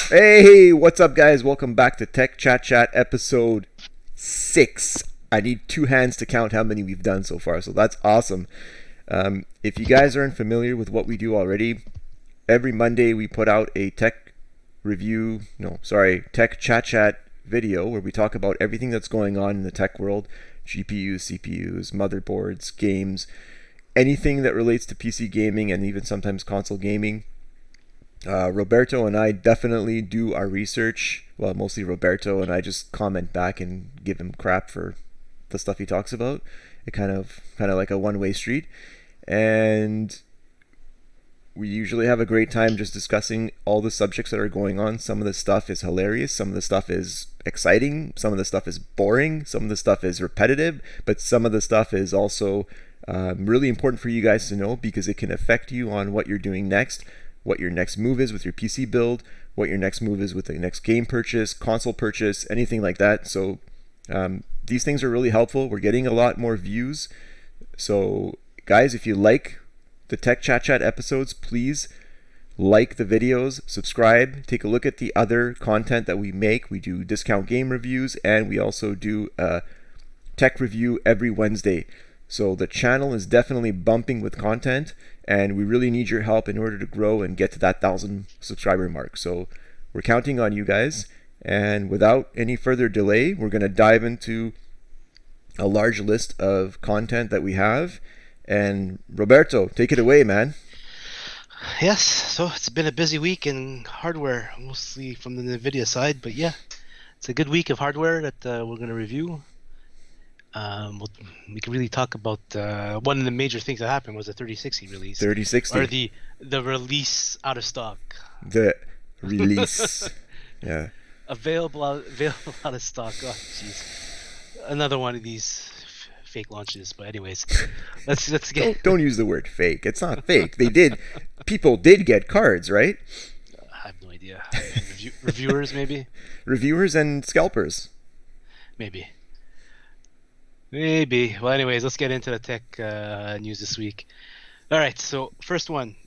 Hey, what's up, guys? Welcome back to Tech Chat Chat episode 6. I need 2 hands to count how many we've done so far, so that's awesome. If you guys aren't familiar with what we do already, every Monday we put out a tech Chat Chat video where we talk about everything that's going on in the tech world: GPUs, CPUs, motherboards, games, anything that relates to PC gaming and even sometimes console gaming. Roberto and I definitely do our research. Well, mostly Roberto, and I just comment back and give him crap for the stuff he talks about. It kind of like a one-way street, and we usually have a great time just discussing all the subjects that are going on. Some of the stuff is hilarious, some of the stuff is exciting, some of the stuff is boring, some of the stuff is repetitive, but some of the stuff is also really important for you guys to know because it can affect you on what you're doing next, what your next move is with your PC build, what your next move is with the next game purchase, console purchase, anything like that. So these things are really helpful. We're getting a lot more views. So guys, if you like the Tech Chat Chat episodes, please like the videos, subscribe, take a look at the other content that we make. We do discount game reviews, and we also do a tech review every Wednesday. So the channel is definitely bumping with content, and we really need your help in order to grow and get to that 1,000 subscriber mark. So we're counting on you guys, and without any further delay, we're going to dive into a large list of content that we have. And Roberto, take it away, man. Yes, so it's been a busy week in hardware, mostly from the NVIDIA side, but yeah, it's a good week of hardware that we're going to review. We can really talk about one of the major things that happened was the 3060 release. 3060. Or the release out of stock. The release. Yeah. Available out of stock. Oh, jeez. Another one of these fake launches. But anyways, let's get. Don't use the word fake. It's not fake. People did get cards, right? I have no idea. Reviewers maybe. Reviewers and scalpers. Maybe. Well, anyways, let's get into the tech news this week. All right, so first one.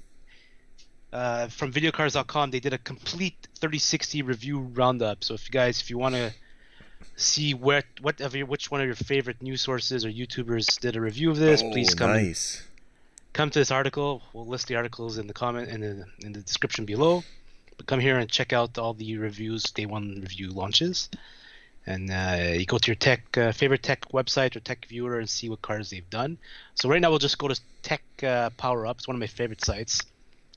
From videocars.com, they did a complete 3060 review roundup. So if you want to see which one of your favorite news sources or YouTubers did a review of this, please come to this article. We'll list the articles in the comment in the description below. But come here and check out all the reviews, day one review launches. And you go to your favorite tech website or tech viewer and see what cars they've done. So right now we'll just go to Tech Power Up. It's one of my favorite sites.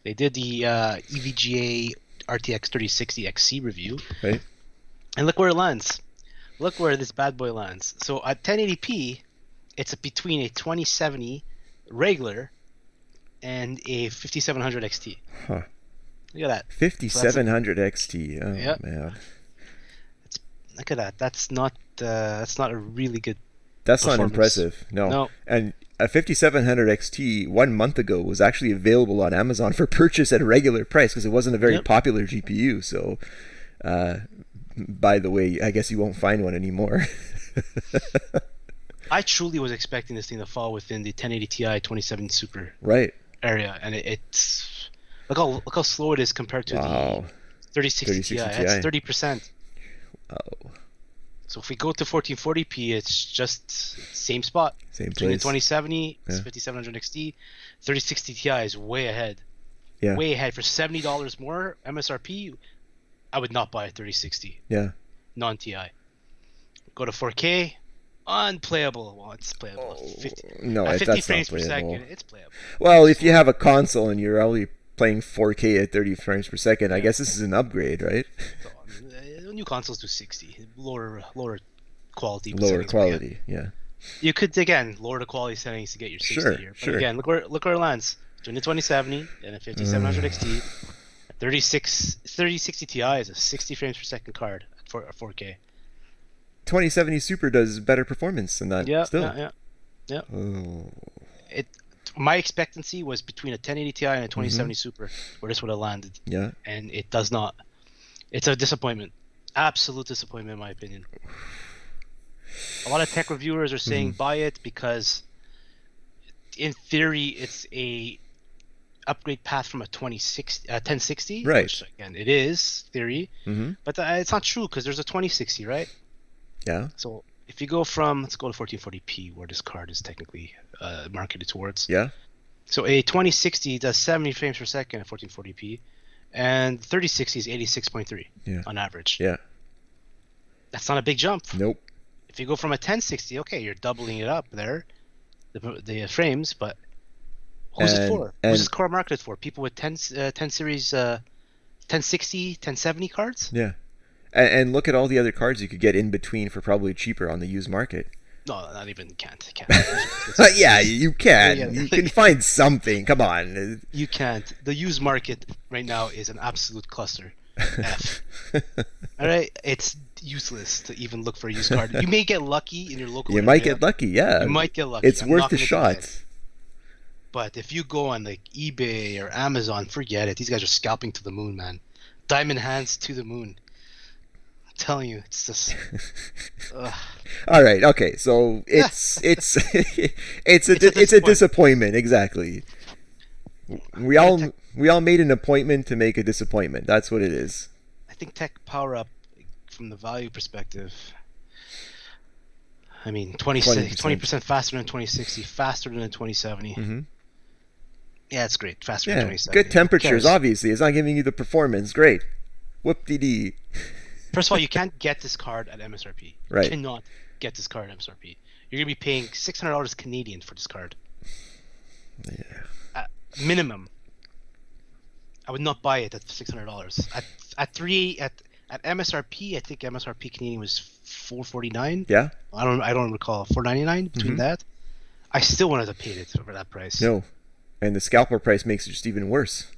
They did the EVGA RTX 3060 XC review. Right. And look where it lands. Look where this bad boy lands. So at 1080p, it's between a 2070 regular and a 5700 XT. Huh. Look at that. 5700 XT. Oh, yep. Man. Look at that. That's not a really good. That's not impressive. No. And a 5700 XT 1 month ago was actually available on Amazon for purchase at a regular price because it wasn't a very popular GPU. So, by the way, I guess you won't find one anymore. I truly was expecting this thing to fall within the 1080 Ti 2070 Super area, and it's look how slow it is compared to the 3060 Ti. It's 30%. Oh. So if we go to 1440p, it's just same spot. Same between place. The 2070, it's 5700 XT. 3060 Ti is way ahead. Yeah. Way ahead. For $70 more MSRP, I would not buy a 3060. Yeah. Non-Ti. Go to 4K, unplayable. Well, it's playable. At 50 frames per second, it's playable. Well, if you have a console and you're only playing 4K at 30 frames per second, I guess this is an upgrade, right? So, new consoles do 60, lower quality. Lower quality, yeah. You could again lower the quality settings to get your 60 here. But again, look where it lands. Between the 2070 and a 5700 XT, 3060 Ti is a 60 frames per second card for a 4K. 2070 Super does better performance than that. Yeah. Oh. My expectancy was between a 1080 Ti and a 2070 Super, where this would have landed. Yeah. And it does not. It's a disappointment. Absolute disappointment, in my opinion. A lot of tech reviewers are saying buy it because, in theory, it's a upgrade path from a 1060, Right. which again it is theory, but it's not true because there's a 2060, right? Yeah. So if you go from, let's go to 1440p, where this card is technically marketed towards. Yeah. So a 2060 does 70 frames per second at 1440p, and 3060 is 86.3 on average. Yeah. That's not a big jump. Nope. If you go from a 1060, okay, you're doubling it up there, the frames, but who's it for? Who's this card marketed for? People with 10 series 1060, 1070 cards? Yeah. And look at all the other cards you could get in between for probably cheaper on the used market. No, not even can't. Yeah, you can. You can find something. Come on. You can't. The used market right now is an absolute cluster. F. All right, it's useless to even look for a used card. You may get lucky in your local area. You might get lucky, yeah. You might get lucky. It's worth a shot. But if you go on like eBay or Amazon, forget it. These guys are scalping to the moon, man. Diamond hands to the moon. I'm telling you, it's just. All right. Okay. So it's a disappointment. Exactly. We all made an appointment to make a disappointment. That's what it is. I think tech power up from the value perspective. I mean, 20% faster than 2060, faster than 2070. Mm-hmm. Yeah, it's great. Faster than 2070. Good temperatures, obviously. It's not giving you the performance. Great. Whoop-de-dee. First of all, you can't get this card at MSRP. Right. You cannot get this card at MSRP. You're going to be paying $600 Canadian for this card. Yeah. Minimum. I would not buy it at $600. At MSRP, I think MSRP Canadian was $449. Yeah. I don't recall $499 between that. I still wanted to pay it for that price. No, and the scalper price makes it just even worse.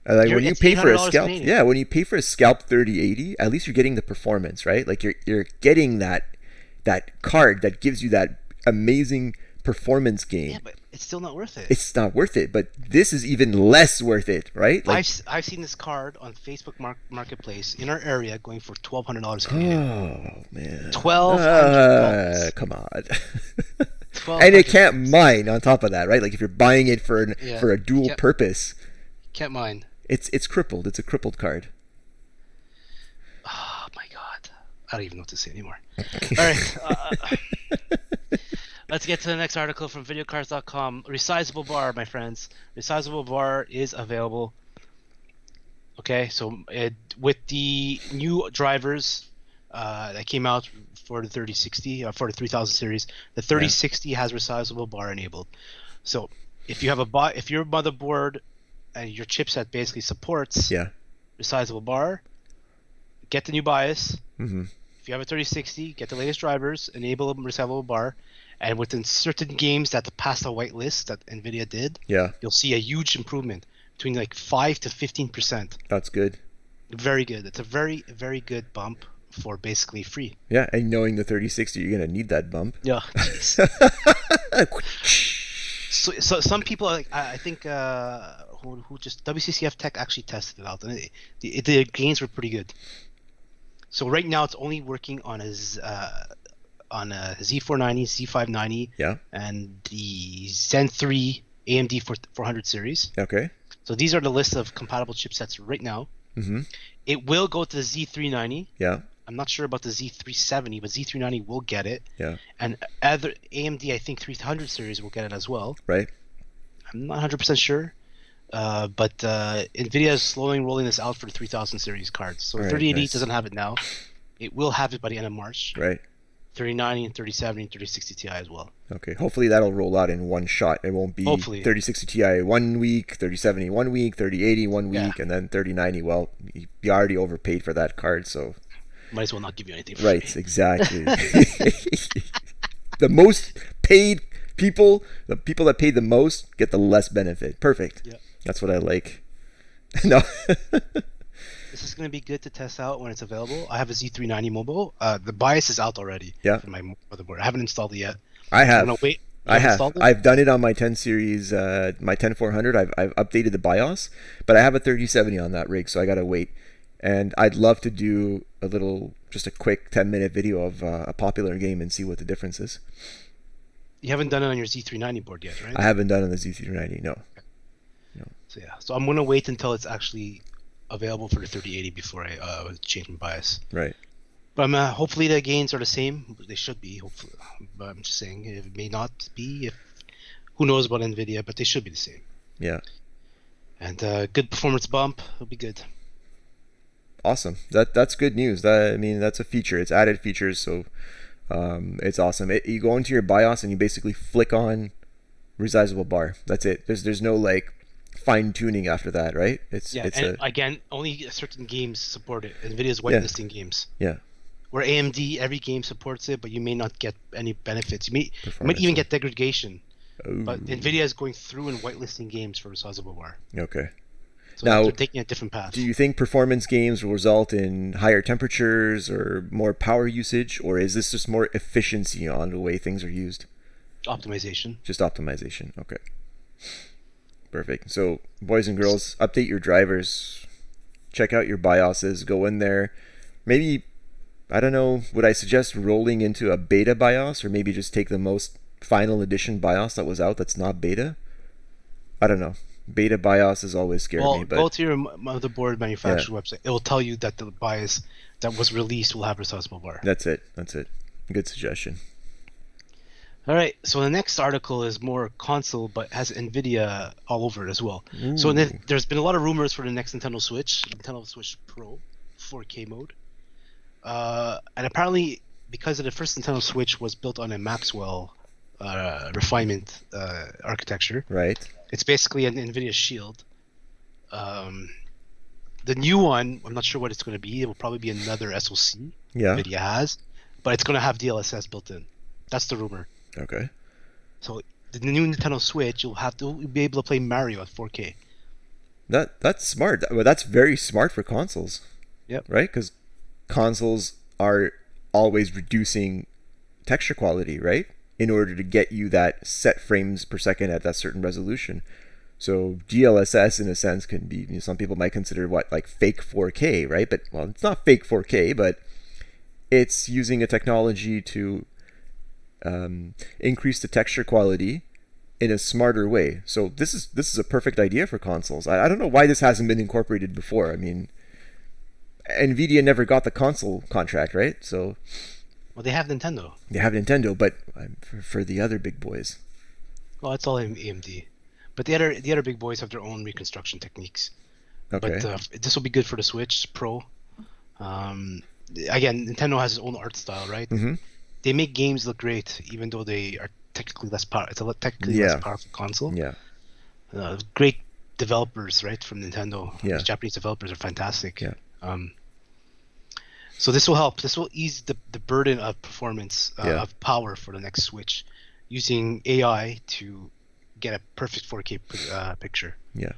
Like when you pay for a scalp, Canadian. When you pay for a scalp 3080, at least you're getting the performance, right? Like you're getting that card that gives you that amazing performance gain. Yeah, but it's still not worth it. It's not worth it, but this is even less worth it, right? Like, I've seen this card on Facebook Marketplace in our area going for $1,200 Canadian. Oh man, $1,200. Come on. And it can't mine on top of that, right? Like if you're buying it for a dual purpose, can't mine. It's crippled. It's a crippled card. Oh my god, I don't even know what to say anymore. All right. Let's get to the next article from videocars.com. Resizable Bar, my friends. Resizable Bar is available. Okay, so with the new drivers that came out for the 3060, for the 3000 series, the 3060 has Resizable Bar enabled. So if you have if your motherboard and your chipset basically supports Resizable Bar, get the new BIOS. Mm-hmm. If you have a 3060, get the latest drivers, enable Resizable Bar. And within certain games that pass the whitelist that NVIDIA did, you'll see a huge improvement between like 5 to 15%. That's good. Very good. It's a very, very good bump for basically free. Yeah, and knowing the 3060, you're going to need that bump. Yeah. so some people, like I think, who just WCCF Tech actually tested it out, and the gains were pretty good. So right now it's only working on a Z490, Z590, and the Zen 3 AMD 400 series. Okay. So these are the list of compatible chipsets right now. Mm-hmm. It will go to the Z390. Yeah. I'm not sure about the Z370, but Z390 will get it. Yeah. And other AMD, I think 300 series will get it as well. Right. I'm not 100% sure. But NVIDIA is slowly rolling this out for the 3000 series cards. So 3080 doesn't have it now. It will have it by the end of March. Right. 3090 and 3070 and 3060 Ti as well. Okay, hopefully that'll roll out in one shot. It won't be 3060 Ti 1 week, 3070 1 week, 3080 1 week, and then 3090. Well, you already overpaid for that card, so might as well not give you anything for free. Exactly. The most paid people, the people that pay the most, get the less benefit. Perfect. Yeah. That's what I like. No. This is going to be good to test out when it's available. I have a Z390 mobile. The BIOS is out already for my motherboard. I haven't installed it yet. I have. Wait. I have. I've done it on my 10 series, my 10400. I've updated the BIOS, but I have a 3070 on that rig, so I got to wait. And I'd love to do just a quick 10-minute video of a popular game and see what the difference is. You haven't done it on your Z390 board yet, right? I haven't done it on the Z390, no. So yeah, so I'm gonna wait until it's actually available for the 3080 before I change my bias. Right. But hopefully the gains are the same. They should be, hopefully. But I'm just saying it may not be. Who knows about NVIDIA, but they should be the same. Yeah. And good performance bump will be good. Awesome. That's good news. That's a feature. It's added features, so it's awesome. You go into your BIOS and you basically flick on Resizable Bar. That's it. There's no like fine tuning after that, right? Again, only certain games support it. NVIDIA's whitelisting games. Yeah. Where AMD, every game supports it, but you may not get any benefits. You might even get degradation. Ooh. But NVIDIA is going through and whitelisting games for Resizable Bar. Okay. So now, they're taking a different path. Do you think performance games will result in higher temperatures or more power usage, or is this just more efficiency on the way things are used? Optimization. Just optimization. Okay. Perfect. So, boys and girls, update your drivers. Check out your BIOSes. Go in there. Maybe, I don't know, would I suggest rolling into a beta BIOS, or maybe just take the most final edition BIOS that was out that's not beta? I don't know. Beta BIOS has always scared me. But go to your motherboard manufacturer website. It will tell you that the BIOS that was released will have Resizable Bar. That's it. Good suggestion. All right. So the next article is more console, but has NVIDIA all over it as well. Ooh. So there's been a lot of rumors for the next Nintendo Switch Pro, 4K mode. And apparently, because of the first Nintendo Switch was built on a Maxwell refinement architecture. Right. It's basically an NVIDIA Shield. The new one, I'm not sure what it's going to be. It will probably be another SoC NVIDIA has, but it's going to have DLSS built in. That's the rumor. Okay. So the new Nintendo Switch, you'll be able to play Mario at 4K. That's smart. Well, that's very smart for consoles. Yep. Right? Because consoles are always reducing texture quality, right? In order to get you that set frames per second at that certain resolution. So DLSS, in a sense, can be, some people might consider like fake 4K, right? But, well, it's not fake 4K, but it's using a technology to increase the texture quality in a smarter way. So this is a perfect idea for consoles. I don't know why this hasn't been incorporated before. I mean, NVIDIA never got the console contract, right? So... Well, they have Nintendo. They have Nintendo, but for the other big boys. Well, it's all AMD. But the other big boys have their own reconstruction techniques. Okay. But this will be good for the Switch Pro. Again, Nintendo has its own art style, right? Mm-hmm. They make games look great, even though they are technically less powerful. It's a technically less powerful console. Yeah. Great developers, right, from Nintendo. Yeah. These Japanese developers are fantastic. Yeah. So this will help. This will ease the burden of performance, of power for the next Switch, using AI to get a perfect 4K picture. Yeah.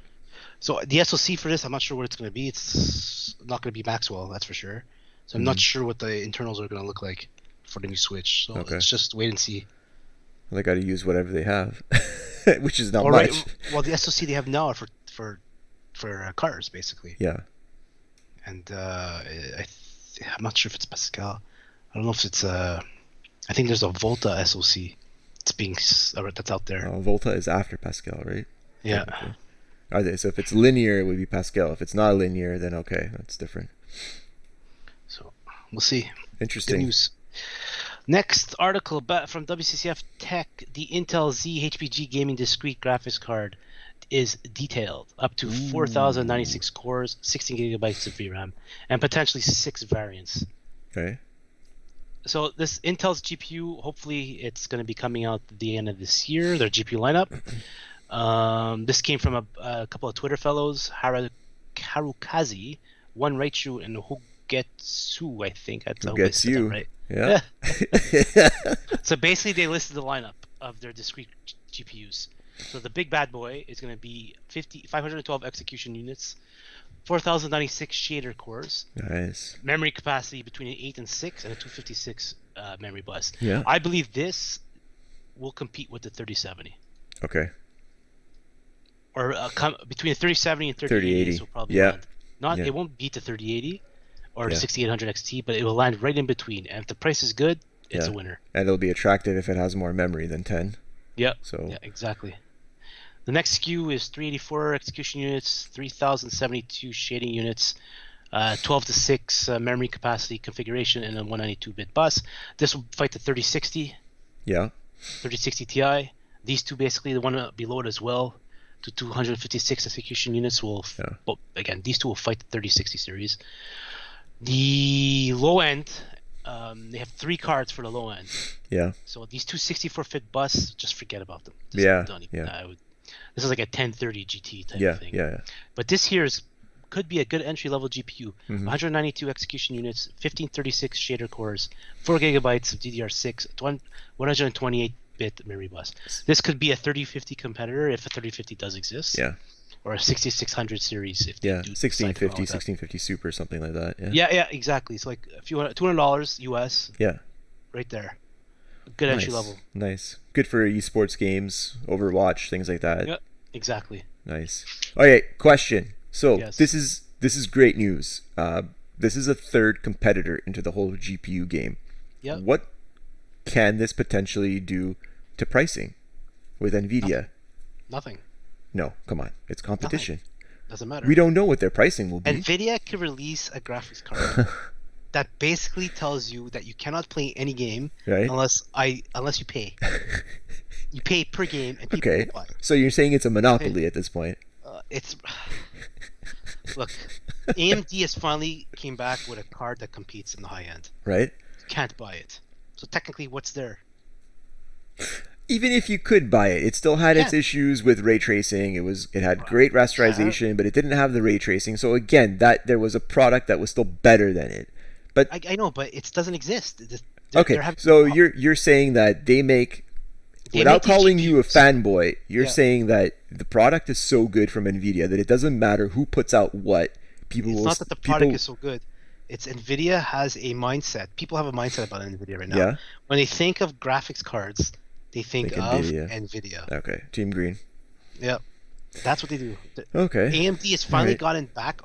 So the SoC for this, I'm not sure what it's going to be. It's not going to be Maxwell, that's for sure. So I'm not sure what the internals are going to look like for the new Switch. So let's just wait and see. Well, they got to use whatever they have, which is not much. Right. Well, the SoC they have now are for cars, basically. Yeah. And I'm not sure if it's Pascal. I don't know if it's I think there's a Volta SoC that's out there. Volta is after Pascal, right? Yeah. Okay. So if it's linear, it would be Pascal. If it's not linear, then okay, that's different. So we'll see. Interesting. Good news. Next article from WCCF Tech: the Intel Xe-HOG gaming discrete graphics card is detailed, up to 4,096 cores, 16 gigabytes of VRAM, and potentially 6 variants. Okay. So this Intel's GPU, hopefully it's going to be coming out at the end of this year, their GPU lineup. This came from a couple of Twitter fellows, Harukazi, One Raichu, and Hogetsu, I think. Hogetsu, right? Yeah. So basically they listed the lineup of their discrete GPUs. So the big bad boy is going to be 512 execution units, 4,096 shader cores. Nice. Memory capacity between an 8 and 6, and a 256 memory bus. Yeah. I believe this will compete with the 3070. Okay. Or between the 3070 and 3080 will probably land. It won't beat the 3080 or 6800 XT, but it will land right in between. And if the price is good, it's a winner. And it'll be attractive if it has more memory than 10. Yeah. So. Yeah, exactly. The next SKU is 384 execution units, 3072 shading units, 12 to 6 memory capacity configuration, and a 192-bit bus. This will fight the 3060. Yeah. 3060 Ti. These two basically, the one below it as well, to 256 execution units will. Yeah. Well, again, these two will fight the 3060 series. The low end, they have 3 cards for the low end. Yeah. So these two 64-bit bus, just forget about them. This is like a 1030 GT type of thing. Yeah. But this here could be a good entry-level GPU. 192 execution units, 1536 shader cores, 4 gigabytes of DDR6, 128-bit memory bus. This could be a 3050 competitor if a 3050 does exist. Yeah. Or a 6600 series if they do 1650, 1650 Super, something like that. Yeah, exactly. It's like a few $200 US. Yeah. Right there. Good entry level. Nice. Good for esports games, Overwatch, things like that. Yep, exactly. Nice. Okay, question. So Yes. this is great news. This is a third competitor into the whole GPU game. Yep. What can this potentially do to pricing with NVIDIA? Nothing. No, come on. It's competition. Nothing. Doesn't matter. We don't know what their pricing will be. NVIDIA could release a graphics card that basically tells you that you cannot play any game unless you pay. You pay per game and people will buy. So you're saying it's a monopoly at this point? Look, AMD has finally came back with a card that competes in the high end. Right. You can't buy it. So technically, what's there? Even if you could buy it, it still had its issues with ray tracing. It had great rasterization, but it didn't have the ray tracing. So again, there was a product that was still better than it. But I know, but it doesn't exist. So you're saying that they make, without calling you a fanboy, you're saying that the product is so good from NVIDIA that it doesn't matter who puts out what. It's not that the product is so good. It's NVIDIA has a mindset. People have a mindset about NVIDIA right now. Yeah. When they think of graphics cards, they think of NVIDIA. Okay, Team Green. Yeah, that's what they do. Okay. AMD has finally gotten back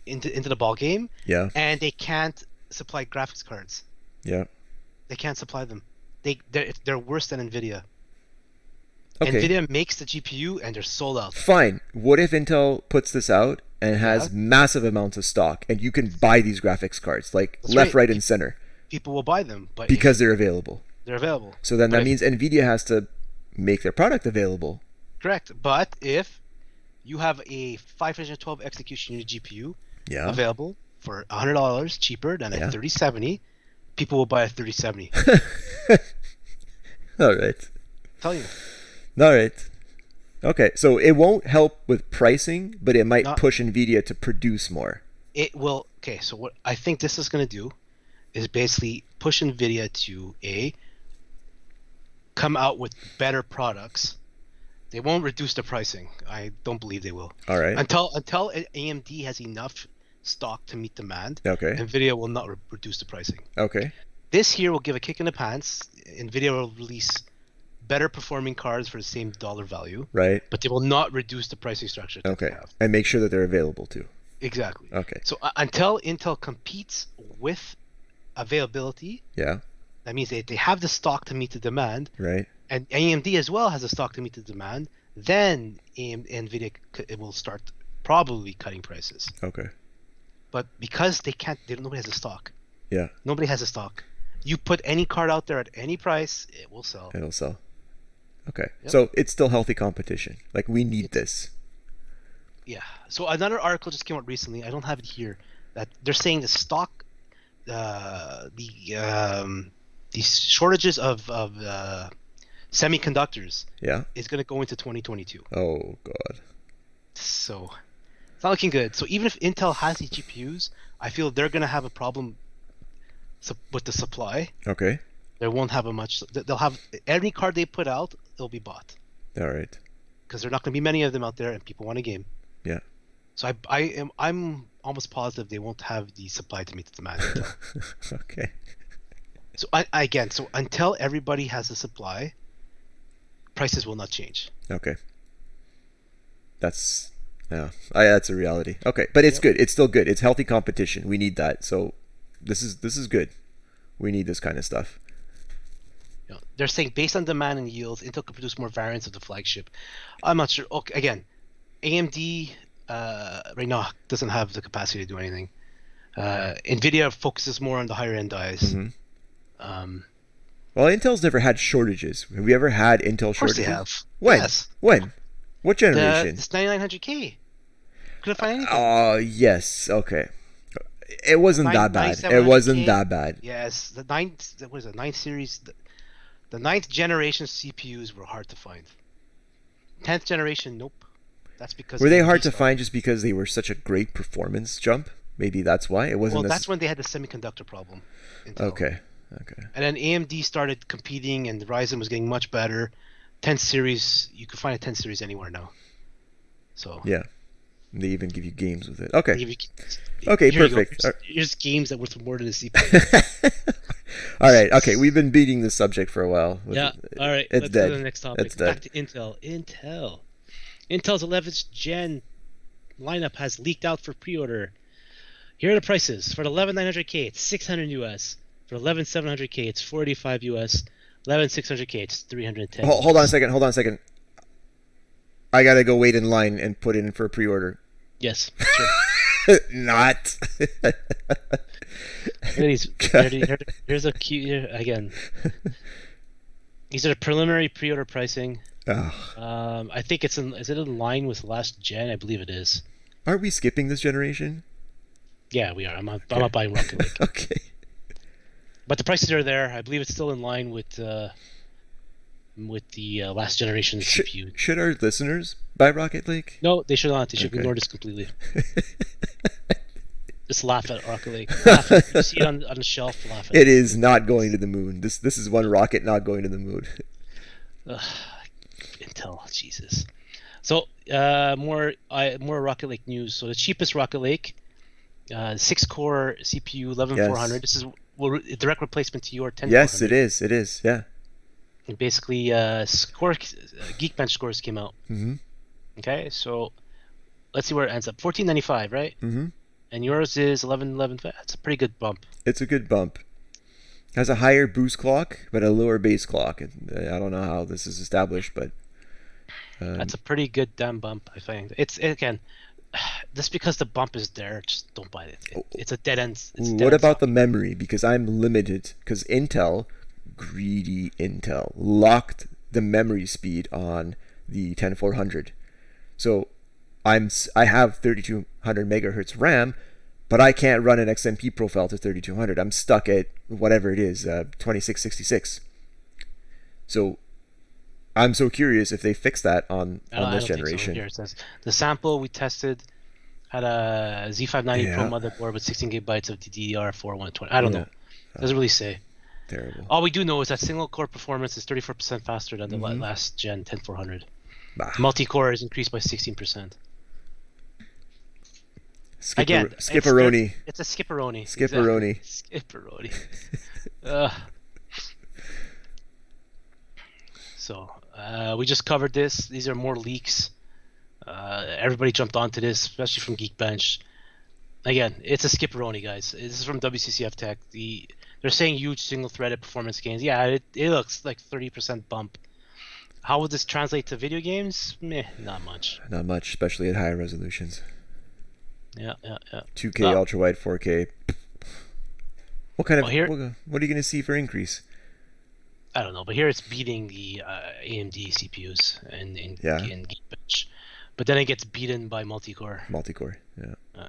into the ball game. Yeah. And they can't supply graphics cards. Yeah. They can't supply them. They're worse than NVIDIA. Okay. NVIDIA makes the GPU and they're sold out. Fine. What if Intel puts this out and has massive amounts of stock and you can buy these graphics cards left, right, and center? People will buy them, but because they're available. They're available. So then that means NVIDIA has to make their product available. Correct. But if you have a 512 execution unit GPU available for $100 cheaper than a 3070, people will buy a 3070. All right. Tell you. All right. Okay, so it won't help with pricing, but it might push NVIDIA to produce more. It will. Okay, so what I think this is going to do is basically push NVIDIA to come out with better products. They won't reduce the pricing. I don't believe they will. All right. Until AMD has enough stock to meet demand, NVIDIA will not reduce the pricing. Okay. This here will give a kick in the pants. NVIDIA will release better performing cards for the same dollar value. Right. But they will not reduce the pricing structure that they have. And make sure that they're available too. Exactly. Okay. So until Intel competes with availability, that means they have the stock to meet the demand. Right. And AMD as well has the stock to meet the demand. Then NVIDIA will start probably cutting prices. Okay. But because nobody has a stock. Yeah. Nobody has a stock. You put any card out there at any price, it will sell. It'll sell. Okay. Yep. So it's still healthy competition. We need this. Yeah. So another article just came out recently. I don't have it here. That they're saying the stock, these shortages of semiconductors is going to go into 2022. Oh God. So it's not looking good. So even if Intel has these GPUs, I feel they're going to have a problem with the supply. Okay. They won't have they'll have any card they put out, it'll be bought. All right. Because there are not going to be many of them out there, and people want a game. Yeah. So I'm almost positive they won't have the supply to meet the demand. Okay. So so until everybody has a supply, prices will not change. Okay. That's that's a reality. Okay, but it's good. It's still good. It's healthy competition. We need that. So this is good. We need this kind of stuff. They're saying based on demand and yields, Intel could produce more variants of the flagship. I'm not sure. Okay, again, AMD right now doesn't have the capacity to do anything. Nvidia focuses more on the higher end dies. Well, Intel's never had shortages. Have we ever had Intel shortages? Of course they have. When? Yes. When? What generation? This 9900K. Couldn't find anything. Oh, yes. Okay. It wasn't that bad. It wasn't that bad. Yes. The ninth series. The 9th generation CPUs were hard to find. 10th generation, nope. That's because were they hard to find just because they were such a great performance jump? Maybe that's why it wasn't. Well, that's when they had the semiconductor problem. Intel. Okay. And then AMD started competing, and the Ryzen was getting much better. 10th series, you can find a 10th series anywhere now. So yeah, they even give you games with it. Okay. Okay, perfect. Here's games that worth more than a CPU. All right. Okay, we've been beating this subject for a while. Yeah. All right. It's Let's dead. go to the next topic. It's dead. Back to Intel. Intel's 11th gen lineup has leaked out for pre-order. Here are the prices. For the 11900K, it's $600 US. For 11700K, it's $485 US. 11600K, it's $310. Hold on a second. I gotta go wait in line and put in for a pre-order. Yes. Sure. Not. Here's a cute again. These are the preliminary pre-order pricing. I think is it in line with last gen? I believe it is. Aren't we skipping this generation? Yeah, we are. I'm not buying Rocket League. Okay. But the prices are there. I believe it's still in line with the last generation CPU. Should our listeners buy Rocket League? No, they should not. They should ignore this completely. Just laugh at Rocket League. You see it on the shelf. Laugh at it. It is not going to the moon. This is one rocket not going to the moon. Intel, Jesus. So more Rocket Lake news. So the cheapest Rocket Lake, 6-core CPU, 11400. Yes. This is a direct replacement to your 10400. Yes, it is. It is. Yeah. And basically, Geekbench scores came out. Mm-hmm. Okay, so let's see where it ends up. 1495, right? Mm-hmm. And yours is 1111. That's a pretty good bump. It's a good bump. Has a higher boost clock, but a lower base clock. I don't know how this is established, but that's a pretty good damn bump. I think it's again, just because the bump is there, just don't buy it. It's a dead end. What about the memory? Because I'm limited. Because Intel, greedy Intel, locked the memory speed on the 10400. So I have 3200 megahertz RAM, but I can't run an XMP profile to 3200. I'm stuck at whatever it is, 2666. So I'm so curious if they fix that on this generation. Here it says the sample we tested had a Z590 Pro motherboard with 16 gigabytes of DDR4 120. I don't know. Doesn't really say. Terrible. All we do know is that single core performance is 34% faster than the last gen 10400. Multi-core is increased by 16%. Skipperoni. It's a skipperoni. Skipperoni. Exactly. Skipperoni. So we just covered this. These are more leaks. Everybody jumped onto this, especially from Geekbench. Again, it's a skipperoni, guys. This is from WCCF Tech. They're saying huge single-threaded performance gains. Yeah, it looks like 30% bump. How would this translate to video games? Meh, not much. Not much, especially at higher resolutions. Yeah. 2K, ultra-wide, 4K. What are you going to see for increase? I don't know, but here it's beating the AMD CPUs in Geekbench. But then it gets beaten by multi-core. Yeah.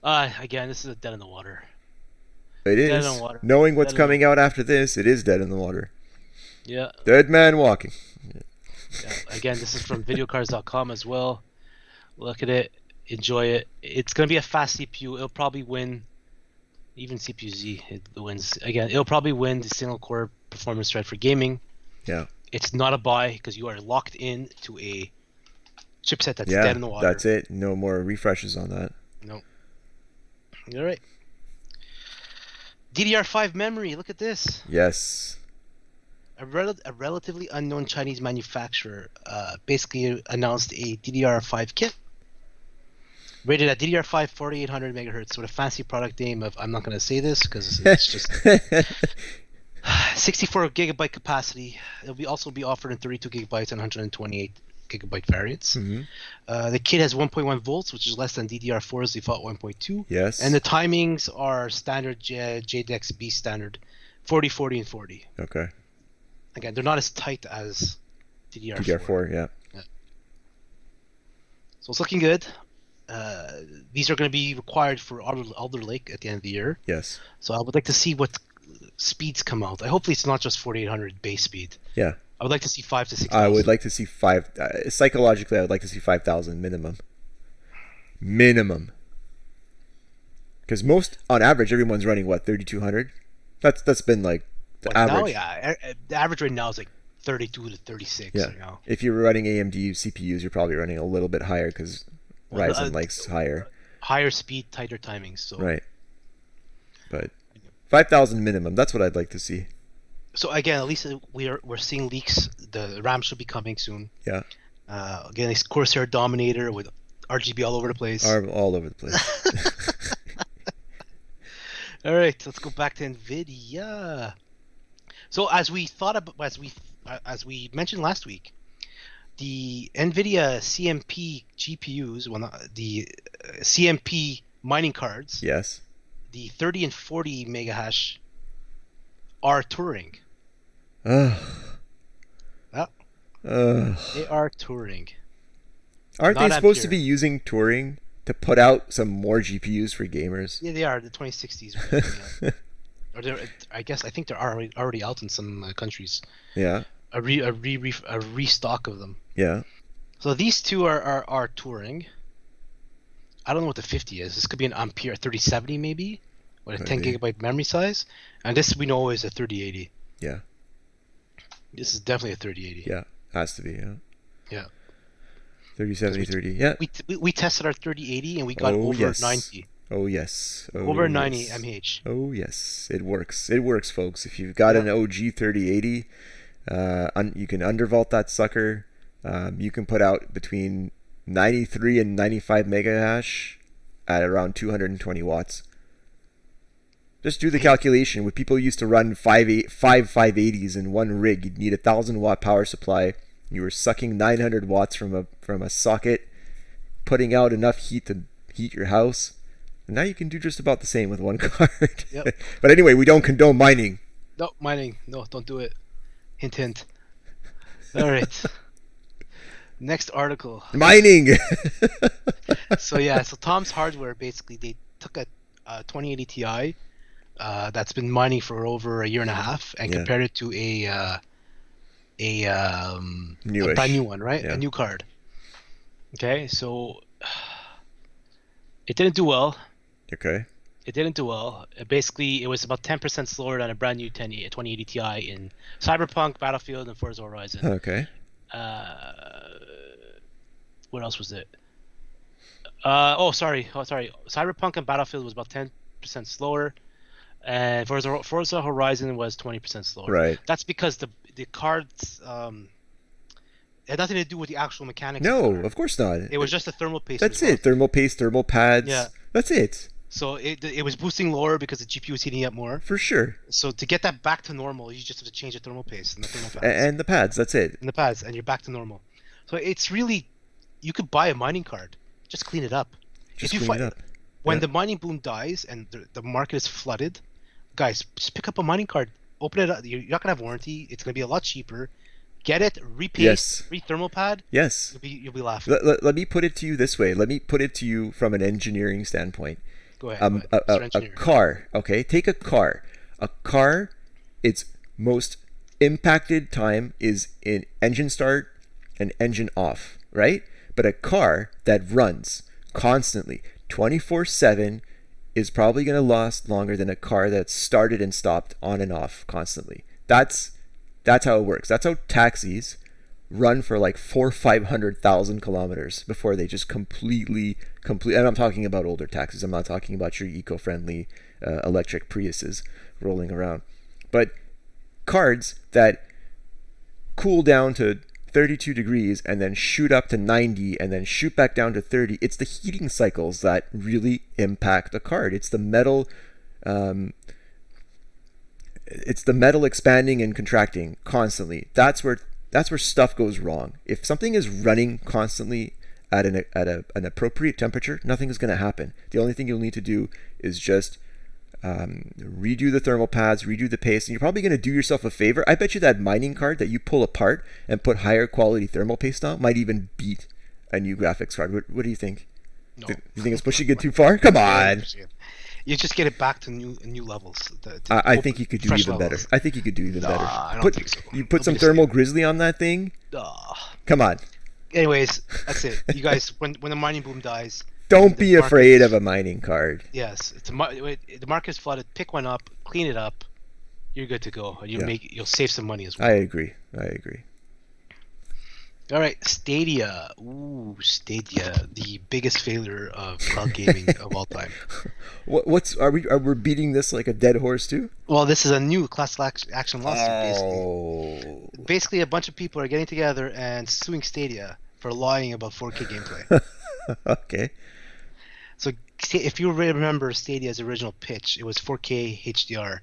Again, this is a dead in the water. It is. Dead in the water. Knowing what's coming out after this, it is dead in the water. Yeah. Dead man walking. Yeah. Again, this is from videocars.com as well. Look at it. Enjoy it. It's going to be a fast CPU. It'll probably win. Even CPU-Z, it wins. Again, it'll probably win the single-core performance thread for gaming. Yeah. It's not a buy because you are locked in to a chipset that's dead in the water. That's it. No more refreshes on that. No. All right. DDR5 memory. Look at this. Yes. A relatively unknown Chinese manufacturer basically announced a DDR5 kit rated at DDR5 4800 megahertz with a fancy product name of, I'm not going to say this because it's just 64 gigabyte capacity. It'll also be offered in 32 gigabytes and 128 gigabyte variants. The kit has 1.1 volts, which is less than DDR4's default 1.2. Yes. And the timings are standard JDEX B standard, 40, 40, and 40. Okay. Again, they're not as tight as DDR4. DDR4, yeah. So it's looking good. These are going to be required for Alder Lake at the end of the year. Yes. So I would like to see what speeds come out. Hopefully it's not just 4800 base speed. Yeah. I would like to see 5 to 6. I would like to see 5. Psychologically, I would like to see 5,000 minimum. Minimum. Because on average, everyone's running what, 3,200? That's been like the average. Now, yeah, the average right now is like 32 to 36. Yeah. You know? If you're running AMD CPUs, you're probably running a little bit higher because Ryzen likes higher. Higher speed, tighter timings. So. Right. But 5,000 minimum. That's what I'd like to see. So again, at least we're seeing leaks. The RAM should be coming soon. Yeah. Again, it's Corsair Dominator with RGB all over the place. All over the place. All right, let's go back to NVIDIA. So as we mentioned last week, the NVIDIA CMP GPUs, the CMP mining cards, yes, the 30 and 40 megahash are Turing. Ugh. Yeah. Ugh. They are Turing. Aren't Not they supposed to Ampere. be using Turing to put out some more GPUs for gamers? Yeah, they are. The 2060s. Or I think they're already out in some countries. Yeah. A restock of them. Yeah. So these two are Turing. I don't know what the 50 is. This could be an Ampere 3070 maybe, with a 10 gigabyte memory size. And this we know is a 3080. Yeah. This is definitely a 3080. Yeah. Has to be. Yeah. Yeah. 3070, 30. Yeah. We tested our 3080 and we got over yes. 90. Oh yes. Oh, Over 90 yes. mAh. Oh yes, it works. It works, folks. If you've got an OG 3080, you can undervolt that sucker. You can put out between 93 and 95 megahash at around 220 watts. Just do the calculation. When people used to run five 580s in one rig, you'd need a 1,000-watt power supply. You were sucking 900 watts from a socket, putting out enough heat to heat your house. And now you can do just about the same with one card. Yep. But anyway, we don't condone mining. No, mining. No, don't do it. Hint, hint. All right. Next article. Mining! So Tom's Hardware, basically, they took a 2080 Ti that's been mining for over a year and a half and compared it to a brand new one, right? Yeah. A new card. Okay, so it didn't do well. Okay. It didn't do well. Basically, it was about 10% slower than a brand new 2080 Ti in Cyberpunk, Battlefield, and Forza Horizon. Okay. What else was it? Sorry. Cyberpunk and Battlefield was about 10% slower, and Forza Horizon was 20% slower. Right. That's because the cards had nothing to do with the actual mechanics. No, of course not. It was just a thermal paste. That's it. Thermal paste, thermal pads. Yeah. That's it. So it was boosting lower because the GPU was heating up more. For sure. So to get that back to normal, you just have to change the thermal paste and the thermal pads. And the pads, that's it. And the pads, and you're back to normal. So it's really, you could buy a mining card, just clean it up. Just clean it up. When the mining boom dies and the market is flooded, guys, just pick up a mining card, open it up. You're not gonna have warranty. It's gonna be a lot cheaper. Get it, repaste, re-thermal pad. Yes. You'll be laughing. Let me put it to you this way. Let me put it to you from an engineering standpoint. Go ahead. A car, okay? Take a car. A car, its most impacted time is in engine start and engine off, right? But a car that runs constantly, 24/7, is probably going to last longer than a car that's started and stopped on and off constantly. That's how it works. That's how taxis run for like 400,000-500,000 kilometers before they just completely. And I'm talking about older taxis. I'm not talking about your eco-friendly electric Priuses rolling around. But cards that cool down to 32 degrees and then shoot up to 90 and then shoot back down to 30. It's the heating cycles that really impact the card. It's the metal it's the metal expanding and contracting constantly. That's where stuff goes wrong. If something is running constantly at an appropriate temperature, nothing is going to happen. The only thing you'll need to do is just redo the thermal pads, redo the paste, and you're probably going to do yourself a favor. I bet you that mining card that you pull apart and put higher quality thermal paste on might even beat a new graphics card. What do you think? No. Do you think it's pushing it too far? Come on. You just get it back to new levels. I think you could do even better. I think you could do even better. I don't think so. You put some thermal grizzly on that thing. Come on. Anyways, that's it. You guys, when the mining boom dies, don't be afraid of a mining card. Yes, the market is flooded. Pick one up, clean it up. You're good to go. You'll save some money as well. I agree. All right, Stadia. Ooh, Stadia, the biggest failure of cloud gaming of all time. Are we beating this like a dead horse too? Well, this is a new class action lawsuit. Basically, a bunch of people are getting together and suing Stadia for lying about 4K gameplay. Okay. So, if you remember Stadia's original pitch, it was 4K HDR,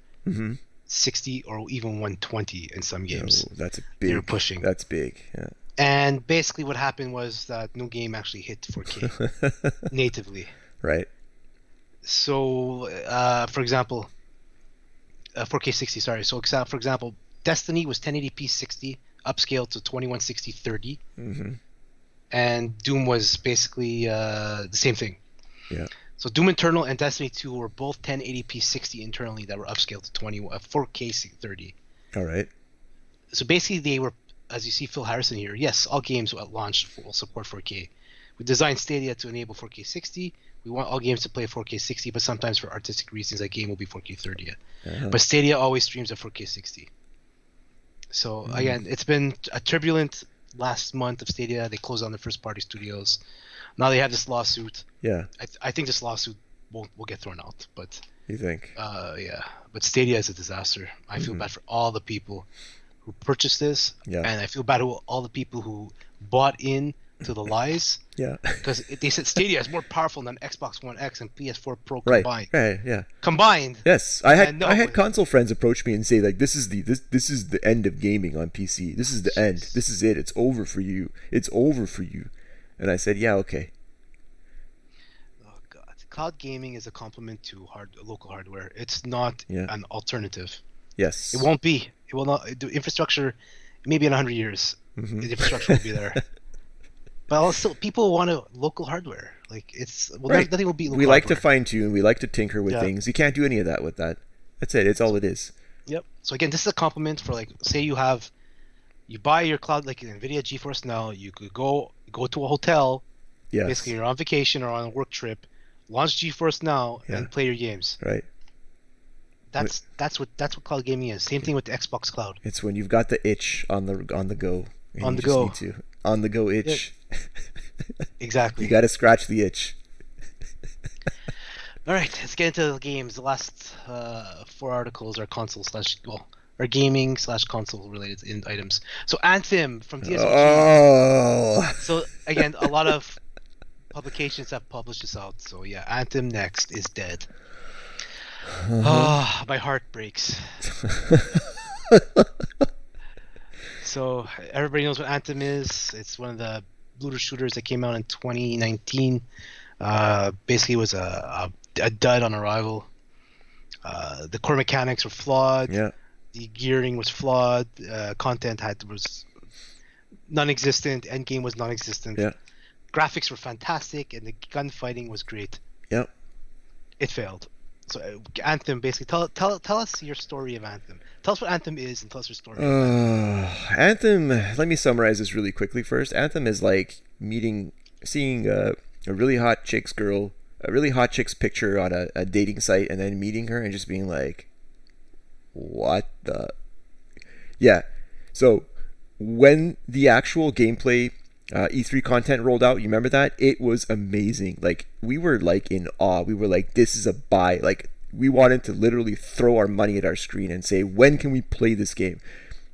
60 or even 120 in some games. Oh, that's big. They were pushing. That's big. Yeah. And basically what happened was that no game actually hit 4K natively. Right. So, for example, 4K 60, sorry. So, for example, Destiny was 1080p 60, upscaled to 2160 30. And Doom was basically the same thing. Yeah. So Doom Eternal and Destiny 2 were both 1080p 60 internally that were upscaled to 4K 30. All right. So basically they were, as you see Phil Harrison here, yes, all games at launch will support 4K. We designed Stadia to enable 4K 60. We want all games to play 4K 60, but sometimes for artistic reasons, that game will be 4K 30. But Stadia always streams at 4K 60. So again, it's been a turbulent last month of Stadia. They closed down their first-party studios. Now they have this lawsuit. Yeah. I think this lawsuit will get thrown out. But you think? Yeah. But Stadia is a disaster. I feel bad for all the people who purchased this, and I feel bad for all the people who bought in to the lies. Yeah. Because they said Stadia is more powerful than Xbox One X and PS4 Pro combined. Right. Yeah. Combined. Yes, I had console friends approach me and say like, this is the end of gaming on PC. This is the end. This is it. It's over for you. It's over for you. And I said, yeah, okay. Oh God, cloud gaming is a complement to local hardware. It's not an alternative. Yes. It won't be. It will not. The infrastructure, maybe in 100 years, the infrastructure will be there. But also, people want local hardware. Like nothing will be. We like to fine tune. We like to tinker with things. You can't do any of that with that. That's it. It's all it is. Yep. So again, this is a complement for say you buy your cloud like NVIDIA GeForce Now. You could go to a hotel. Yes. Basically, you're on vacation or on a work trip. Launch GeForce Now and play your games. Right. That's what cloud gaming is. Same thing with the Xbox Cloud. It's when you've got the itch on the go. On the go. On the go itch. Yeah. Exactly. You got to scratch the itch. All right, let's get into the games. The last 4 articles are are gaming / console related items. So Anthem from DSOG. Oh. So again, a lot of publications have published this out. So yeah, Anthem Next is dead. My heart breaks. So everybody knows what Anthem is. It's one of the looter shooters that came out in 2019. Basically, it was a dud on arrival. The core mechanics were flawed. Yeah. The gearing was flawed. Content was non-existent. Endgame was non-existent. Yeah. Graphics were fantastic, and the gunfighting was great. Yep. It failed. So Anthem, basically, tell us your story of Anthem. Tell us what Anthem is, and tell us your story. Anthem. Let me summarize this really quickly first. Anthem is like seeing a really hot chick's picture on a dating site, and then meeting her and just being like, what the? Yeah. So when the actual gameplay E3 content rolled out, you remember that? It was amazing. Like, we were like in awe. We were like, this is a buy. Like, we wanted to literally throw our money at our screen and say, when can we play this game?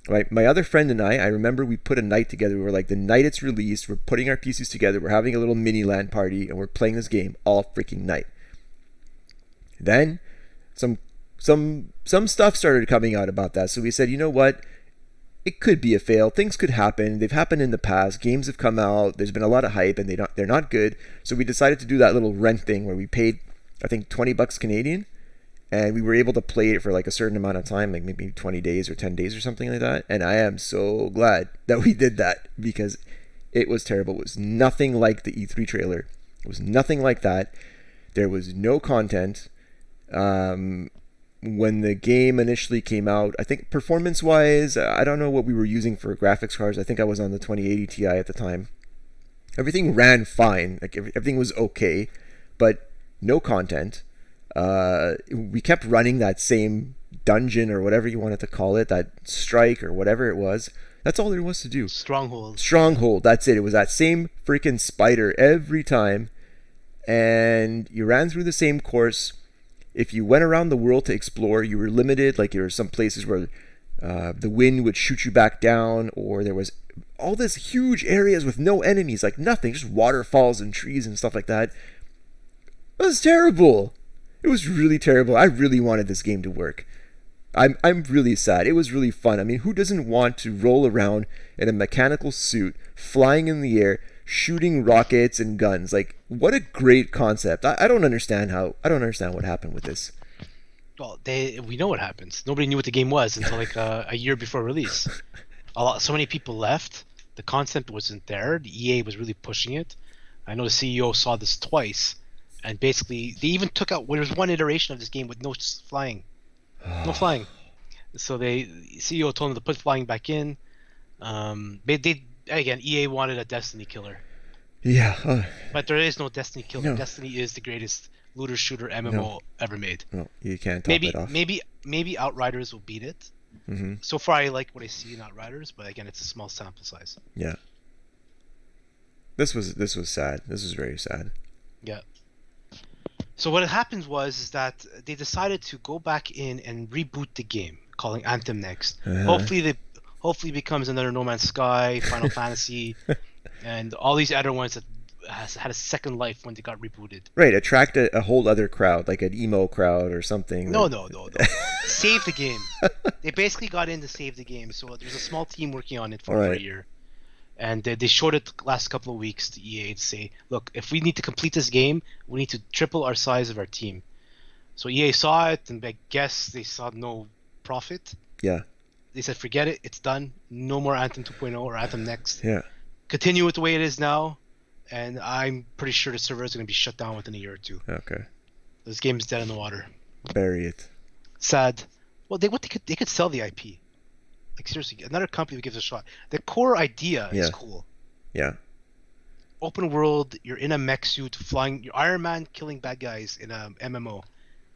Right? My other friend and I remember we put a night together. We were like, the night it's released, we're putting our PCs together, we're having a little mini LAN party, and we're playing this game all freaking night. Then some some stuff started coming out about that. So we said, you know what? It could be a fail. Things could happen. They've happened in the past. Games have come out. There's been a lot of hype, and they're not good. So we decided to do that little rent thing where we paid, I think, $20 Canadian, and we were able to play it for like a certain amount of time, like maybe 20 days or 10 days or something like that. And I am so glad that we did that, because it was terrible. It was nothing like the E3 trailer. It was nothing like that. There was no content. When the game initially came out, I think performance-wise, I don't know what we were using for graphics cards. I think I was on the 2080 Ti at the time. Everything ran fine. Like everything was okay, but no content. We kept running that same dungeon or whatever you wanted to call it, that strike or whatever it was. That's all there was to do. Stronghold, that's it. It was that same freaking spider every time. And you ran through the same course. If you went around the world to explore, you were limited. Like there were some places where the wind would shoot you back down, or there was all this huge areas with no enemies, like nothing, just waterfalls and trees and stuff like that. It was terrible. It was really terrible. I really wanted this game to work. I'm really sad. It was really fun. I mean, who doesn't want to roll around in a mechanical suit, flying in the air, shooting rockets and guns? Like, what a great concept. I don't understand what happened with this. Well, we know what happens. Nobody knew what the game was until like a year before release. So many people left. The concept wasn't there. The EA was really pushing it. I know the CEO saw this twice, and basically they even took out. There was one iteration of this game with no flying. No flying. So CEO told them to put flying back in. Again, EA wanted a Destiny killer. Yeah. But there is no Destiny killer. No. Destiny is the greatest looter shooter MMO ever made. No, you can't top it off. Maybe Outriders will beat it. Mm-hmm. So far, I like what I see in Outriders, but again, it's a small sample size. Yeah. This was sad. This was very sad. Yeah. So what happened was that they decided to go back in and reboot the game, calling Anthem next. Hopefully it becomes another No Man's Sky, Final Fantasy, and all these other ones that had a second life when they got rebooted. Right, attract a whole other crowd, like an emo crowd or something. No. Save the game. They basically got in to save the game. So there's a small team working on it for over a year. And they showed it the last couple of weeks to EA to say, look, if we need to complete this game, we need to triple our size of our team. So EA saw it, and I guess they saw no profit. Yeah. They said, forget it, it's done. No more Anthem 2.0 or Anthem Next. Yeah. Continue it the way it is now, and I'm pretty sure the server is going to be shut down within a year or two. Okay. This game is dead in the water. Bury it. Sad. Well, they could sell the IP. Like seriously, another company would give it a shot. The core idea is cool. Yeah. Open world, you're in a mech suit, flying. You're Iron Man killing bad guys in a MMO.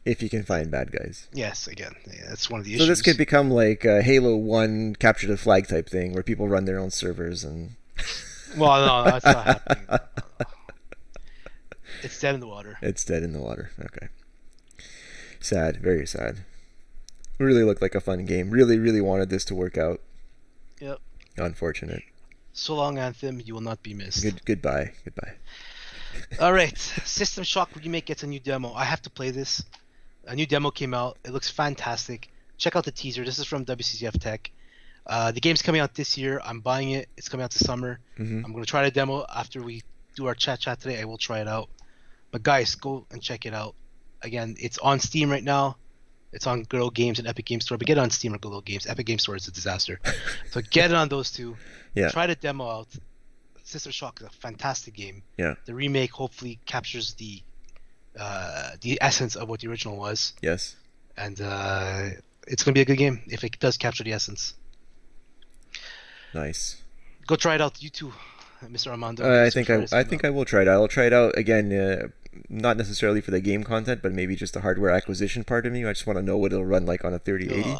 If you can find bad guys. Yes, again, that's one of the issues. So this could become like a Halo 1 capture the flag type thing, where people run their own servers and. Well, no, that's not happening. No. It's dead in the water. It's dead in the water. Okay. Sad. Very sad. Really looked like a fun game. Really, really wanted this to work out. Yep. Unfortunate. So long, Anthem. You will not be missed. Goodbye. All right. System Shock Remake gets a new demo. I have to play this. A new demo came out. It looks fantastic. Check out the teaser. This is from WCCF Tech. The game's coming out this year. I'm buying it. It's coming out this summer. Mm-hmm. I'm going to try the demo after we do our chat today. I will try it out. But guys, go and check it out. Again, it's on Steam right now. It's on Good Old Games and Epic Games Store. But get it on Steam or Good Old Games. Epic Games Store is a disaster. So get it on those two. Yeah. Try the demo out. System Shock is a fantastic game. Yeah. The remake hopefully captures the essence of what the original was. Yes. And it's going to be a good game if it does capture the essence. Nice. Go try it out. You too, Mr. Armando. I think I will try it out. I'll try it out again. Not necessarily for the game content, but maybe just the hardware acquisition part of me. I just want to know what it'll run like on a 3080.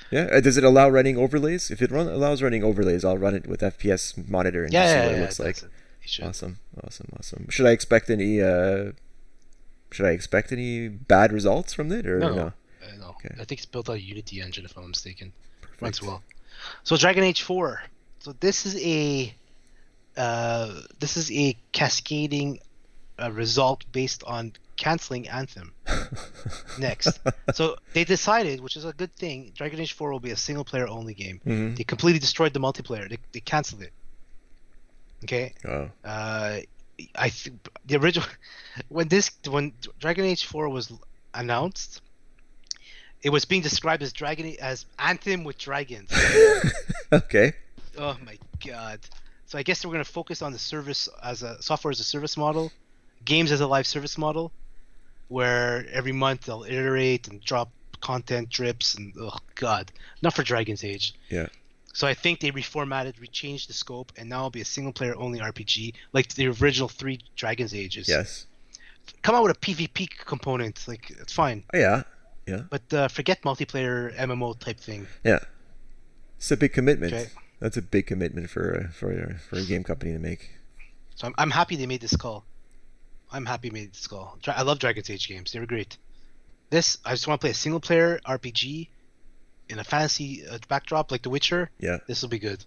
Yeah. Does it allow running overlays? If it allows running overlays, I'll run it with FPS monitor and see what it looks like. Awesome. Should I expect any bad results from it or no? No. Okay. I think it's built on a Unity engine, if I'm not mistaken. Perfect. Runs well. So Dragon Age 4. So this is a cascading result based on canceling Anthem. Next. So they decided, which is a good thing, Dragon Age 4 will be a single player only game. Mm-hmm. They completely destroyed the multiplayer. They canceled it. Okay. Oh. I think the original when Dragon Age 4 was announced, it was being described as Anthem with dragons. Okay. Oh my god. So I guess we're gonna focus on the service as a software as a service model, games as a live service model, where every month they'll iterate and drop content drips and oh god, not for Dragon's Age. Yeah. So I think they changed the scope, and now it'll be a single player only RPG, like the original 3 Dragon's Ages. Yes. Come out with a PvP component, like it's fine. Oh, yeah. Yeah. But forget multiplayer MMO type thing. Yeah. It's a big commitment. Okay. That's a big commitment for a game company to make. So I'm happy they made this call. I love Dragon's Age games. They were great. I just want to play a single player RPG in a fantasy backdrop like The Witcher. Yeah. This will be good.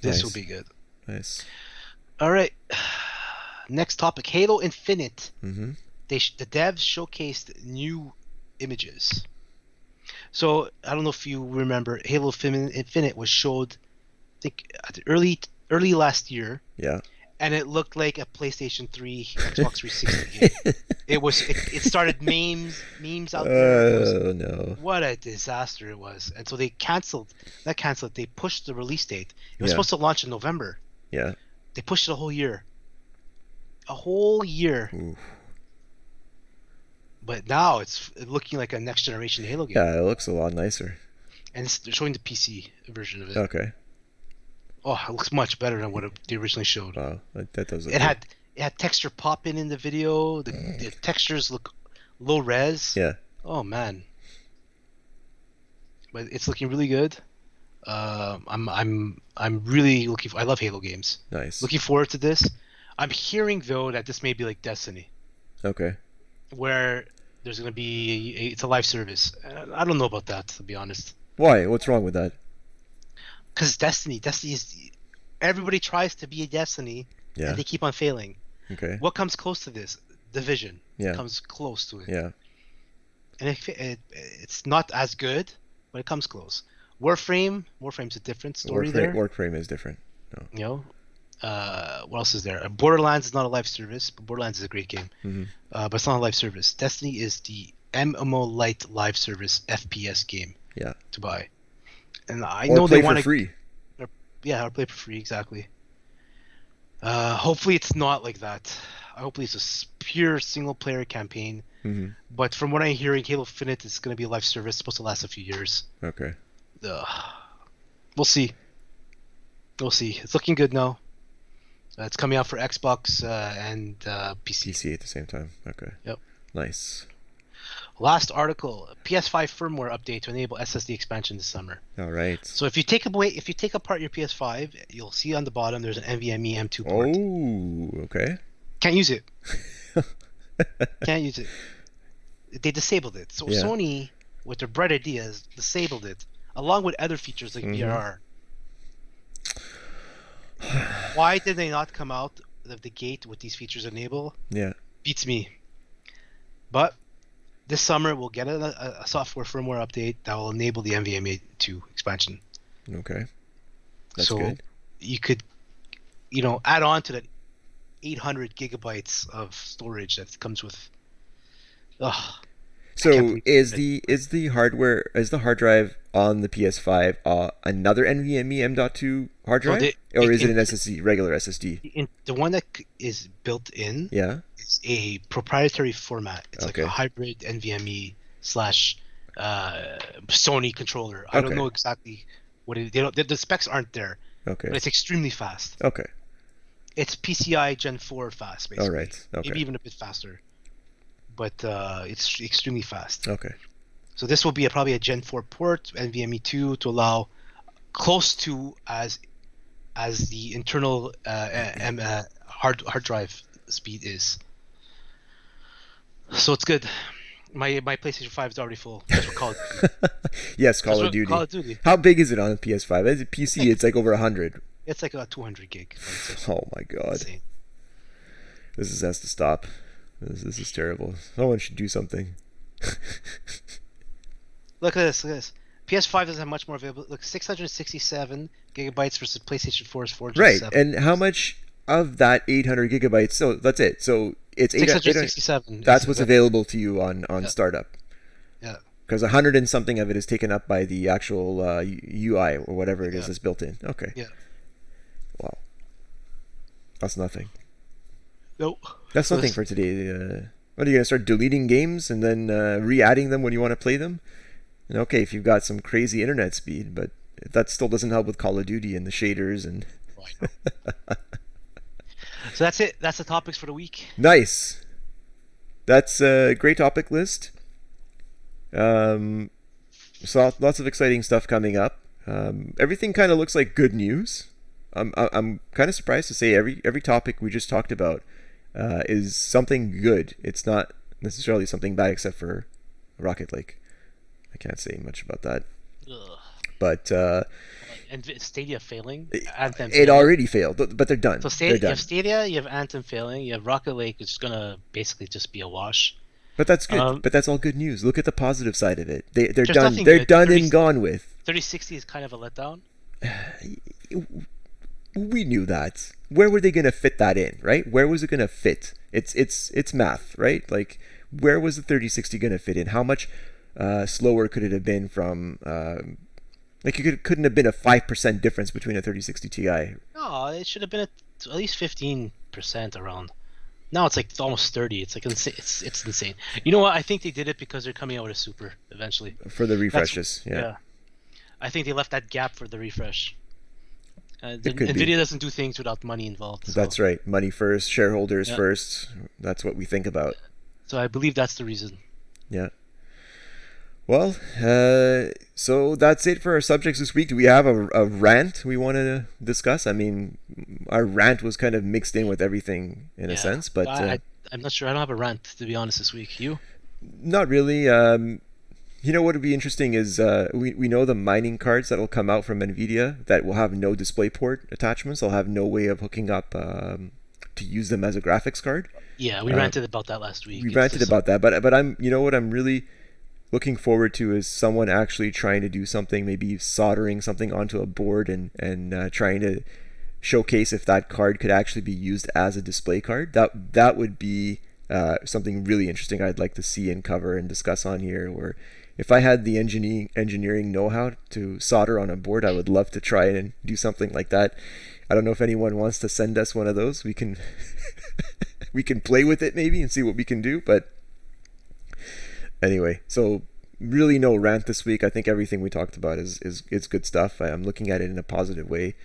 Nice. Will be good. Nice. All right. Next topic: Halo Infinite. Mm-hmm. The devs showcased new images. So I don't know if you remember, Halo Infinite was showed, I think, at the early last year. Yeah. And it looked like a PlayStation 3, Xbox 360 game. It started memes out there. Oh no! What a disaster it was. And so they they pushed the release date. It was supposed to launch in November. Yeah. They pushed it a whole year. Oof. But now it's looking like a next generation Halo game. Yeah, it looks a lot nicer. And they're showing the PC version of it. Okay. Oh, it looks much better than what they originally showed. Wow, that does look It good. had texture pop in the video. The textures look low res. Yeah. Oh man. But it's looking really good. I'm really looking. I love Halo games. Nice. Looking forward to this. I'm hearing though that this may be like Destiny, Okay. where there's gonna be it's a live service. I don't know about that, to be honest. Why? What's wrong with that? Because Destiny is everybody tries to be a Destiny, Yeah. and they keep on failing. Okay. What comes close to this? Division. Yeah. Comes close to it. Yeah. And it's not as good, but it comes close. Warframe's a different story there. Warframe is different. No. You know, what else is there? Borderlands is not a live service, but Borderlands is a great game. Mm-hmm. But it's not a live service. Destiny is the MMO light live service FPS game. Yeah. To buy, and I Or know play they for want to. free. Yeah, or play for free, exactly. Hopefully it's not like that. Hopefully it's a pure single player campaign. Mm-hmm. But from what I'm hearing, Halo Infinite is going to be a live service, supposed to last a few years. Okay. We'll see. It's looking good now. It's coming out for Xbox and PC. PC at the same time. Okay. Yep. Nice. Last article: PS5 firmware update to enable SSD expansion this summer. All right. So if you take apart your PS5, you'll see on the bottom there's an NVMe M2 port. Oh, okay. Can't use it. Can't use it. They disabled it. So Yeah. Sony, with their bright ideas, disabled it, along with other features like VRR. Why did they not come out of the gate with these features enabled? Yeah. Beats me. But this summer we'll get a software firmware update that will enable the NVMe 2 expansion. Okay. That's so good. you could, add on to that 800 gigabytes of storage that comes with. Ugh. So is the hard drive on the PS5 another NVMe M.2 hard drive, or is it an SSD, regular SSD? The one that is built in. Yeah. Is a proprietary format. It's okay. like a hybrid NVMe / Sony controller. I don't know exactly what it. The specs aren't there. Okay. But it's extremely fast. Okay. It's PCI Gen 4 fast, basically. All right. Okay. Maybe even a bit faster. But it's extremely fast. Okay. So this will be probably a Gen 4 port, NVMe 2, to allow close to as the internal hard drive speed is. So it's good. My PlayStation 5 is already full. That's for Call of Duty. Yes, Call of Duty. Call of Duty. How big is it on the PS5? As a PC, it's like over 100. It's like about 200 gig. Oh my god. Insane. This has to stop. This is terrible. Someone should do something. Look at this. Look at this. PS5 doesn't have much more available. Look, 667 gigabytes versus PlayStation 4's 407. Right, and how much of that 800 gigabytes? So that's it. So it's 667. That's what's available to you on startup. Yeah. Because 100 and something of it is taken up by the actual UI or whatever it is that's built in. Okay. Yeah. Wow. That's nothing. Nope. That's nothing for today. What are you gonna start deleting games and then re-adding them when you want to play them? And okay, if you've got some crazy internet speed, but that still doesn't help with Call of Duty and the shaders and. So that's it. That's the topics for the week. Nice. That's a great topic list. So lots of exciting stuff coming up. Everything kind of looks like good news. I'm kind of surprised to say every topic we just talked about is something good. It's not necessarily something bad except for Rocket League. I can't say much about that. Ugh. But And Stadia failing. Anthem it already failed, but they're done. So They're you done. have Stadia, you have Anthem failing, you have Rocket League, which is gonna basically just be a wash. But that's good. But that's all good news. Look at the positive side of it. They're There's done. nothing They're good. done and gone with. 3060 is kind of a letdown. We knew that. Where were they going to fit that in, right? Where was it going to fit? It's math, right? Like, where was the 3060 going to fit in? How much slower could it have been from? Like, it couldn't have been a 5% difference between a 3060 Ti. No, it should have been at least 15% around. Now it's like almost 30. It's like it's insane. You know what? I think they did it because they're coming out with a super eventually. For the refreshes, yeah. I think they left that gap for the refresh. NVIDIA doesn't do things without money involved. So. That's right. Money first, shareholders first. That's what we think about. So I believe that's the reason. Yeah. Well, so that's it for our subjects this week. Do we have a rant we want to discuss? I mean, our rant was kind of mixed in with evering in a sense, but I'm not sure. I don't have a rant, to be honest, this week. You? Not really. You know what would be interesting is we know the mining cards that will come out from NVIDIA that will have no DisplayPort attachments. They'll have no way of hooking up to use them as a graphics card. Yeah, we ranted about that last week. We ranted about that, but I'm what I'm really looking forward to is someone actually trying to do something, maybe soldering something onto a board and trying to showcase if that card could actually be used as a display card. That would be something really interesting I'd like to see and cover and discuss on here. Or if I had the engineering know-how to solder on a board, I would love to try and do something like that. I don't know if anyone wants to send us one of those. We can we can play with it maybe and see what we can do, but anyway, so really no rant this week. I think everything we talked about is good stuff. I'm looking at it in a positive way.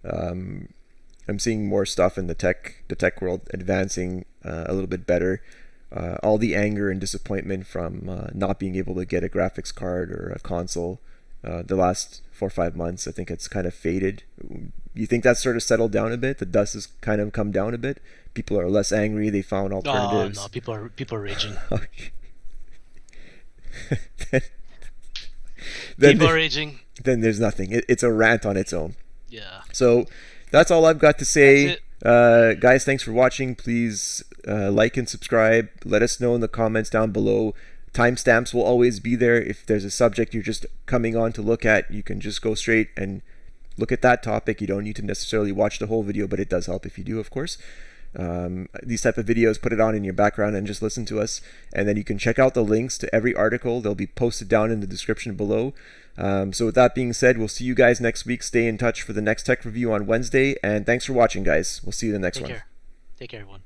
I'm seeing more stuff in the tech world advancing a little bit better. All the anger and disappointment from not being able to get a graphics card or a console the last 4 or 5 months, I think it's kind of faded. You think that's sort of settled down a bit? The dust has kind of come down a bit? People are less angry. They found alternatives. No, people are raging. People are raging. Then there's nothing. It's a rant on its own. Yeah. So that's all I've got to say. That's it. Guys, thanks for watching. Please like and subscribe. Let us know in the comments down below. Timestamps will always be there. If there's a subject you're just coming on to look at, you can just go straight and look at that topic. You don't need to necessarily watch the whole video, but it does help if you do, of course. These type of videos, put it on in your background and just listen to us, and then you can check out the links to every article. They'll be posted down in the description below. So with that being said, we'll see you guys next week. Stay in touch for the next tech review on Wednesday, and thanks for watching, guys. We'll see you in the next one. Take care, everyone.